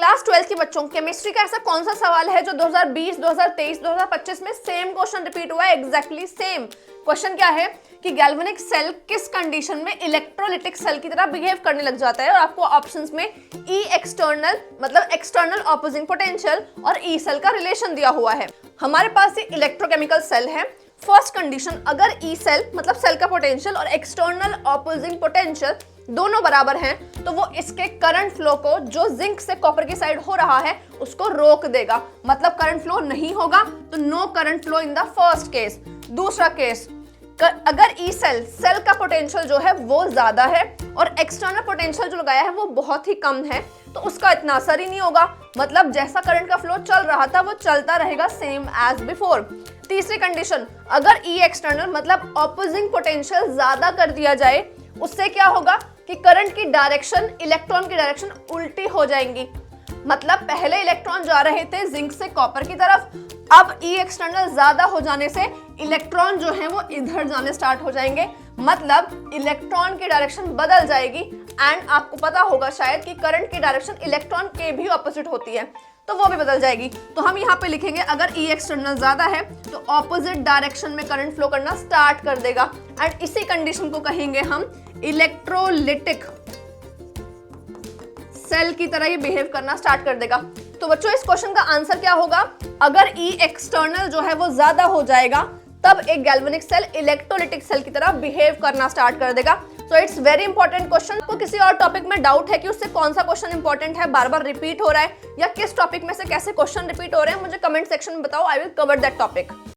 Class 12 के बच्चों chemistry का ऐसा कौन सा सवाल है जो 2020, 2023, 2025 में सेम क्वेश्चन रिपीट हुआ है, एग्जैक्टली सेम क्वेश्चन क्या है कि गैल्वेनिक सेल किस कंडीशन में इलेक्ट्रोलिटिक सेल की तरह बिहेव करने लग जाता है, और आपको ऑप्शंस में ई एक्सटर्नल मतलब एक्सटर्नल ऑपोजिंग पोटेंशियल और ई सेल का रिलेशन दिया हुआ है। हमारे पास ये इलेक्ट्रोकेमिकल सेल है। फर्स्ट कंडीशन, अगर ई सेल मतलब सेल का पोटेंशियल और एक्सटर्नल ऑपोजिंग पोटेंशियल दोनों बराबर हैं तो वो इसके करंट फ्लो को जो जिंक से कॉपर की साइड हो रहा है उसको रोक देगा, मतलब करंट फ्लो नहीं होगा, तो no current flow in the first case. दूसरा केस, अगर ई सेल का पोटेंशियल जो है वो ज्यादा है और एक्सटर्नल पोटेंशियल जो लगाया है वो बहुत ही कम है, तो उसका इतना असर ही नहीं होगा, मतलब जैसा करंट का फ्लो चल रहा था वो चलता रहेगा सेम एज बिफोर। तीसरी कंडीशन, अगर ई एक्सटर्नल मतलब ऑपोजिंग पोटेंशियल ज्यादा कर दिया जाए, उससे क्या होगा कि करंट की डायरेक्शन, इलेक्ट्रॉन की डायरेक्शन उल्टी हो जाएंगी, मतलब पहले इलेक्ट्रॉन जा रहे थे जिंक से कॉपर की तरफ, अब ई एक्सटर्नल ज्यादा हो जाने से इलेक्ट्रॉन जो है वो इधर जाने स्टार्ट हो जाएंगे, मतलब इलेक्ट्रॉन की डायरेक्शन बदल जाएगी। एंड आपको पता होगा शायद कि करंट की डायरेक्शन इलेक्ट्रॉन के भी ऑपोजिट होती है, तो वो भी बदल जाएगी। तो हम यहाँ पे लिखेंगे अगर ई एक्सटर्नल ज्यादा है तो ऑपोजिट डायरेक्शन में करंट फ्लो करना स्टार्ट कर देगा, एंड इसी कंडीशन को कहेंगे हम इलेक्ट्रोलिटिक सेल की तरह ही बिहेव करना स्टार्ट कर देगा। तो बच्चों इस क्वेश्चन का आंसर क्या होगा, अगर ई एक्सटर्नल जो है वो ज्यादा हो जाएगा तब एक गैल्वेनिक सेल इलेक्ट्रोलिटिक सेल की तरह बिहेव करना स्टार्ट कर देगा। So it's very important question. आपको किसी और टॉपिक में डाउट है कि उससे कौन सा क्वेश्चन इंपॉर्टेंट है, बार बार रिपीट हो रहा है, या किस टॉपिक में से कैसे क्वेश्चन रिपीट हो रहे हैं, मुझे कमेंट सेक्शन में बताओ, I will cover that topic.